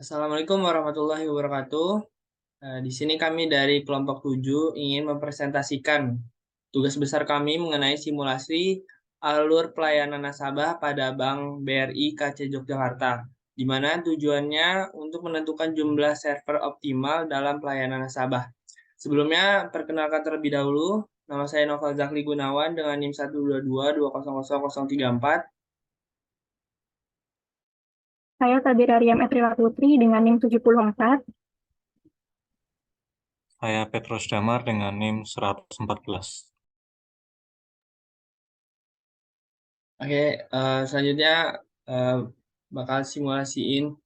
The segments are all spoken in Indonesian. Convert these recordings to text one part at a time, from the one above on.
Assalamualaikum warahmatullahi wabarakatuh. Di sini kami dari kelompok 7 ingin mempresentasikan tugas besar kami mengenai simulasi alur pelayanan nasabah pada Bank BRI KC Yogyakarta, di mana tujuannya untuk menentukan jumlah server optimal dalam pelayanan nasabah. Sebelumnya, perkenalkan terlebih dahulu, nama saya Noval Zakli Gunawan dengan NIM 122200034. Saya Tabira Riam Etrila Putri dengan NIM 74. Saya Petrus Damar dengan NIM 114. Oke, selanjutnya bakal simulasiin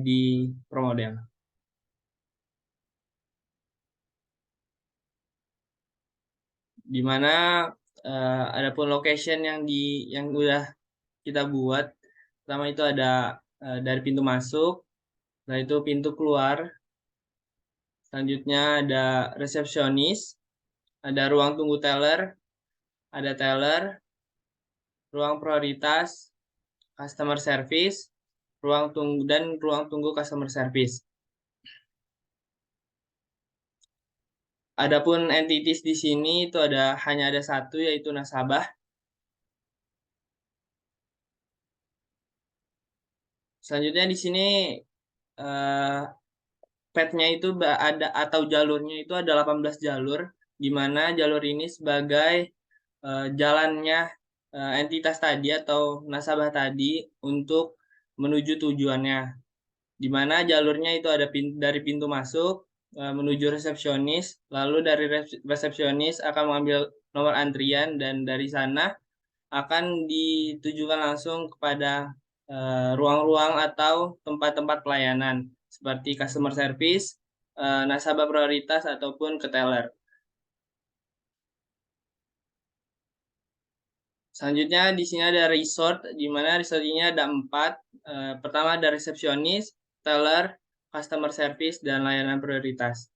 di ProModel. Di mana ada pun location yang udah kita buat. Pertama itu ada dari pintu masuk, setelah itu pintu keluar. Selanjutnya ada resepsionis, ada ruang tunggu teller, ada teller, ruang prioritas, customer service, ruang tunggu customer service. Adapun entities di sini itu hanya ada satu, yaitu nasabah. Selanjutnya di sini path-nya itu ada atau jalurnya itu ada 18 jalur, di mana jalur ini sebagai jalannya entitas tadi atau nasabah tadi untuk menuju tujuannya. Di mana jalurnya itu ada dari pintu masuk menuju resepsionis, lalu dari resepsionis akan mengambil nomor antrian dan dari sana akan ditujukan langsung kepada ruang-ruang atau tempat-tempat pelayanan seperti customer service, nasabah prioritas ataupun ke teller. Selanjutnya di sini ada resort, di mana resort ini ada 4. Pertama ada resepsionis, teller, customer service, dan layanan prioritas.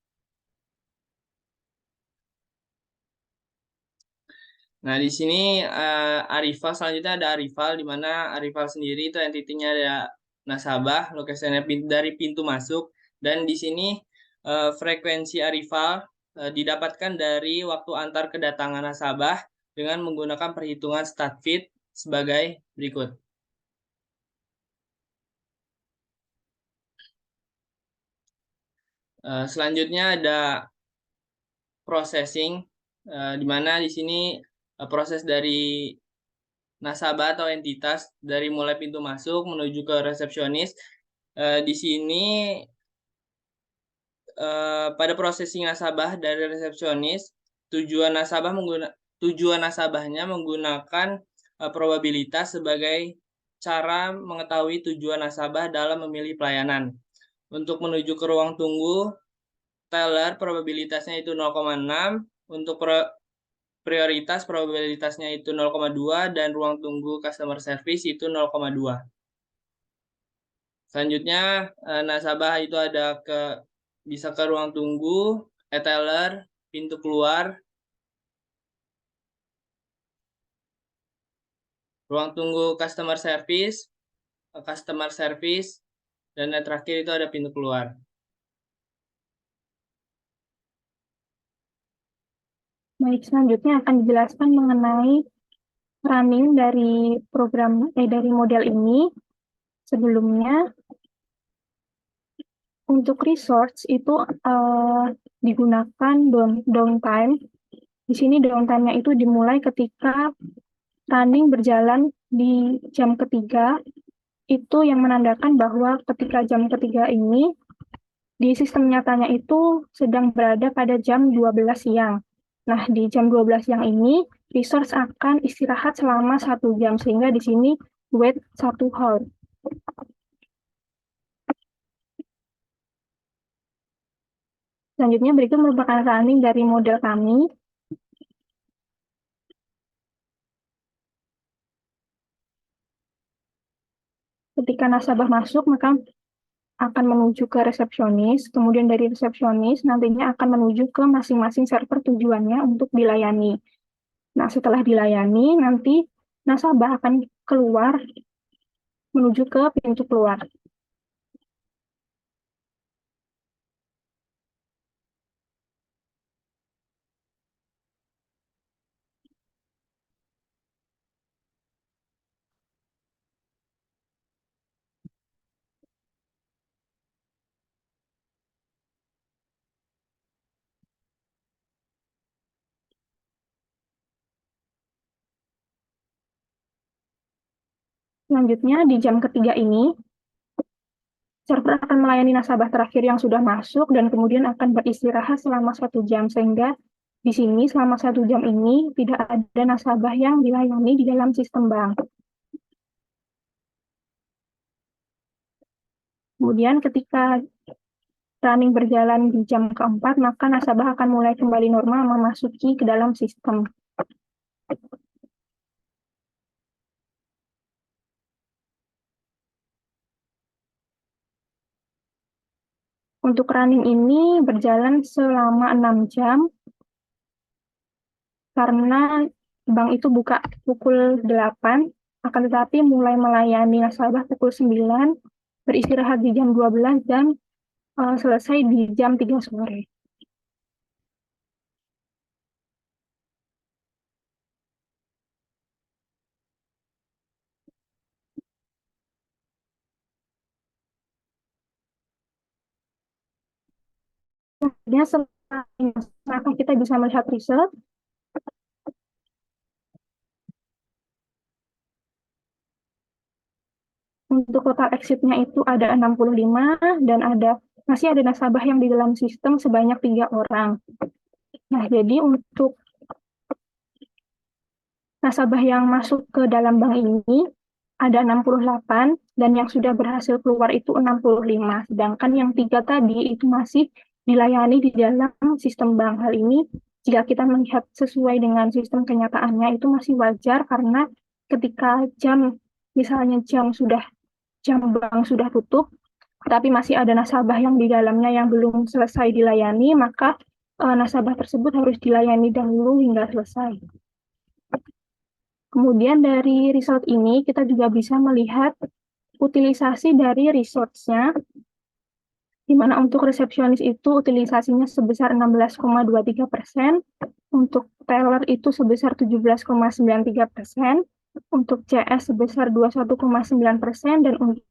Nah, di sini Arrival, selanjutnya ada Arrival, di mana Arrival sendiri itu entitinya ada nasabah, lokasinya dari pintu masuk, dan di sini frekuensi Arrival didapatkan dari waktu antar kedatangan nasabah dengan menggunakan perhitungan start feed sebagai berikut. Selanjutnya ada processing, di mana di sini proses dari nasabah atau entitas dari mulai pintu masuk menuju ke resepsionis. Di sini pada processing nasabah dari resepsionis, tujuan nasabahnya menggunakan probabilitas sebagai cara mengetahui tujuan nasabah dalam memilih pelayanan. Untuk menuju ke ruang tunggu teller, probabilitasnya itu 0,6, untuk prioritas probabilitasnya itu 0,2, dan ruang tunggu customer service itu 0,2. Selanjutnya nasabah itu bisa ke ruang tunggu, e-teller, pintu keluar, ruang tunggu customer service, dan yang terakhir itu ada pintu keluar. Baik, selanjutnya akan dijelaskan mengenai running dari dari model ini. Sebelumnya, untuk resource itu digunakan downtime. Di sini downtime-nya itu dimulai ketika running berjalan di jam ketiga. Itu yang menandakan bahwa ketika jam ketiga ini, di sistem nyatanya itu sedang berada pada jam 12 siang. Nah, di jam 12 siang ini, resource akan istirahat selama 1 jam, sehingga di sini wait 1 hour. Selanjutnya, berikut merupakan running dari model kami. Ketika nasabah masuk, maka akan menuju ke resepsionis, kemudian dari resepsionis nantinya akan menuju ke masing-masing server tujuannya untuk dilayani. Nah, setelah dilayani, nanti nasabah akan keluar menuju ke pintu keluar. Selanjutnya, di jam ketiga ini, server akan melayani nasabah terakhir yang sudah masuk dan kemudian akan beristirahat selama 1 jam, sehingga di sini selama 1 jam ini tidak ada nasabah yang dilayani di dalam sistem bank. Kemudian ketika running berjalan di jam keempat, maka nasabah akan mulai kembali normal memasuki ke dalam sistem. Untuk running ini berjalan selama 6 jam, karena bank itu buka pukul 8, akan tetapi mulai melayani nasabah pukul 9, beristirahat di jam 12, dan selesai di jam 3 sore. Kemudian setelah kita bisa melihat result, untuk total exit-nya itu ada 65 dan masih ada nasabah yang di dalam sistem sebanyak 3 orang. Nah, jadi untuk nasabah yang masuk ke dalam bank ini ada 68 dan yang sudah berhasil keluar itu 65. Sedangkan yang 3 tadi itu masih dilayani di dalam sistem bank. Hal ini jika kita melihat sesuai dengan sistem kenyataannya itu masih wajar, karena ketika misalnya jam bank sudah tutup, tapi masih ada nasabah yang di dalamnya yang belum selesai dilayani, maka nasabah tersebut harus dilayani dahulu hingga selesai. Kemudian dari result ini kita juga bisa melihat utilisasi dari resource-nya, di mana untuk resepsionis itu utilisasinya sebesar 16,23%, untuk teller itu sebesar 17,93%, untuk CS sebesar 21,9%, dan untuk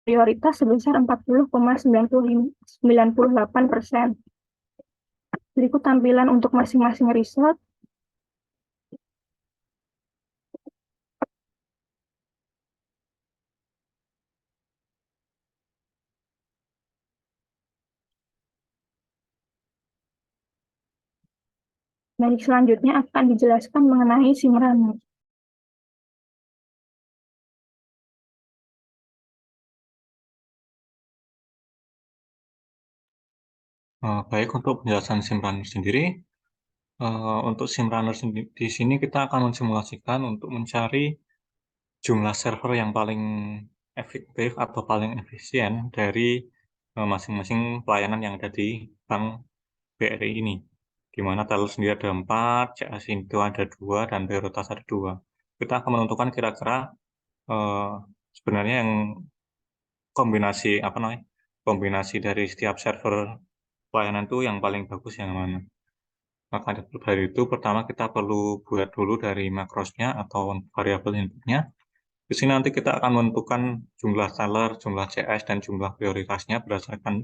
prioritas sebesar 40,98%. Berikut tampilan untuk masing-masing result. Baik, selanjutnya akan dijelaskan mengenai SIMRunner. Baik, untuk penjelasan SIMRunner sendiri, untuk SIMRunner di sini kita akan mensimulasikan untuk mencari jumlah server yang paling efektif atau paling efisien dari masing-masing pelayanan yang ada di Bank BRI ini. Di mana teller sendiri ada 4, CS itu ada 2, dan prioritas ada 2. Kita akan menentukan kira-kira sebenarnya yang kombinasi dari setiap server pelayanan itu yang paling bagus yang mana. Maka dari itu pertama kita perlu buat dulu dari makrosnya atau variabel inputnya. Di sini nanti kita akan menentukan jumlah teller, jumlah CS, dan jumlah prioritasnya berdasarkan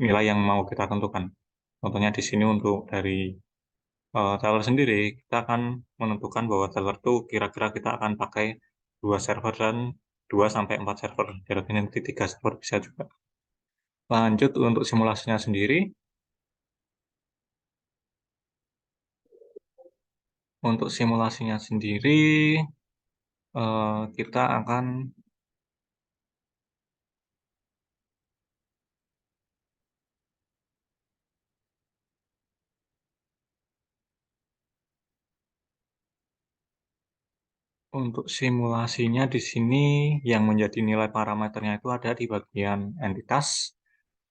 nilai yang mau kita tentukan. Contohnya di sini untuk dari teller sendiri, kita akan menentukan bahwa teller itu kira-kira kita akan pakai 2 server dan 2 sampai 4 server. Jadi nanti 3 server bisa juga. Lanjut untuk simulasinya sendiri. Untuk simulasinya sendiri, kita akan untuk simulasinya di sini yang menjadi nilai parameternya itu ada di bagian entitas.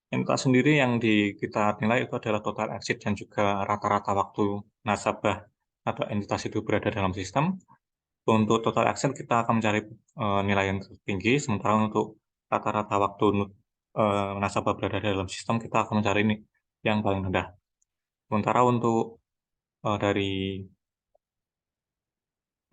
Entitas sendiri yang kita nilai itu adalah total exit dan juga rata-rata waktu nasabah atau entitas itu berada dalam sistem. Untuk total exit kita akan mencari nilai yang tertinggi, sementara untuk rata-rata waktu nasabah berada dalam sistem kita akan mencari ini yang paling rendah. Sementara untuk dari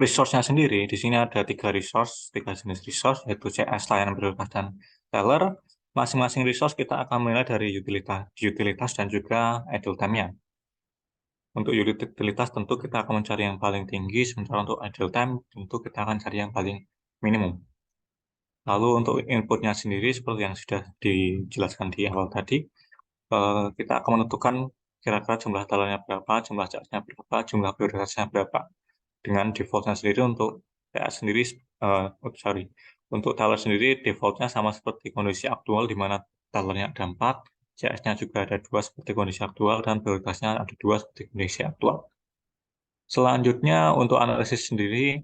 resource-nya sendiri, di sini ada 3 jenis resource, yaitu CS, layanan prioritas, dan teller. Masing-masing resource kita akan menilai dari utilitas dan juga idle time-nya. Untuk utilitas tentu kita akan mencari yang paling tinggi, sementara untuk idle time tentu kita akan cari yang paling minimum. Lalu untuk inputnya sendiri seperti yang sudah dijelaskan di awal tadi, kita akan menentukan kira-kira jumlah telurnya berapa, jumlah CS-nya berapa, jumlah prioritasnya berapa. Dengan defaultnya sendiri untuk CS sendiri, untuk teller sendiri defaultnya sama seperti kondisi aktual di mana tellernya ada 4, CS-nya juga ada 2 seperti kondisi aktual, dan prioritasnya ada 2 seperti kondisi aktual. Selanjutnya untuk analisis sendiri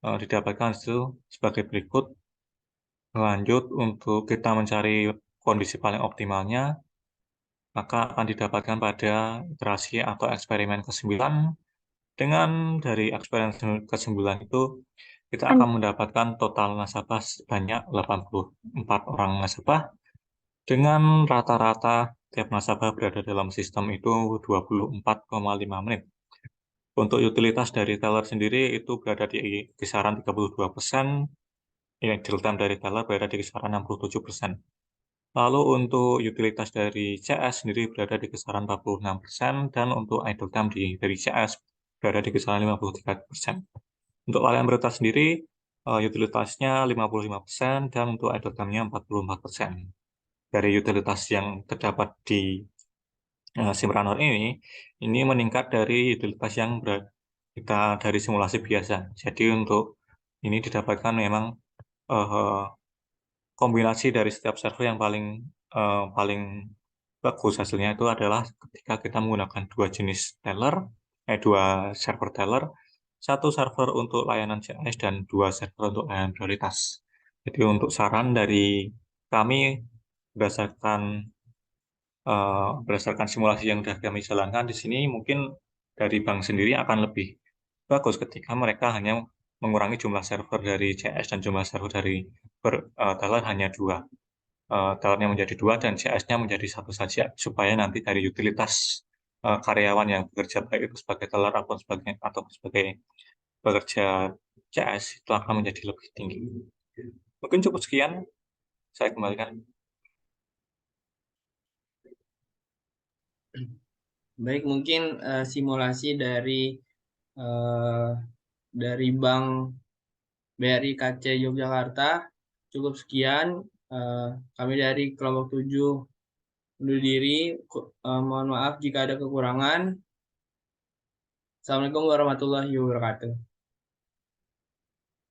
didapatkan itu sebagai berikut. Lanjut, untuk kita mencari kondisi paling optimalnya, maka akan didapatkan pada iterasi atau eksperimen ke-9. Dengan dari eksperimen ke-9 itu, kita akan mendapatkan total nasabah sebanyak 84 orang nasabah, dengan rata-rata tiap nasabah berada dalam sistem itu 24,5 menit. Untuk utilitas dari teller sendiri itu berada di kisaran 32%, idle time dari teller berada di kisaran 67%. Lalu untuk utilitas dari CS sendiri berada di kisaran 46%, dan untuk idle time dari CS berada di kisaran 53%. Untuk layanan prioritas sendiri, utilitasnya 55%, dan untuk idle time-nya 44%. Dari utilitas yang terdapat di Simranor ini meningkat dari utilitas yang kita dari simulasi biasa. Jadi untuk ini didapatkan memang kombinasi dari setiap server yang paling bagus hasilnya itu adalah ketika kita menggunakan dua server teller, satu server untuk layanan CS dan 2 server untuk layanan prioritas. Jadi untuk saran dari kami berdasarkan berdasarkan simulasi yang sudah kami jalankan di sini, mungkin dari bank sendiri akan lebih bagus ketika mereka hanya mengurangi jumlah server dari CS dan jumlah server dari teller hanya 2. Tellernya menjadi 2 dan CS-nya menjadi 1 saja, supaya nanti dari utilitas karyawan yang bekerja baik itu sebagai teller atau sebagai pekerja CS itu akan menjadi lebih tinggi. Mungkin cukup sekian, saya kembalikan. Baik, mungkin simulasi dari Bank BRI KC Yogyakarta cukup sekian. Kami dari kelompok 7 undur diri. Mohon maaf jika ada kekurangan. Assalamualaikum warahmatullahi wabarakatuh.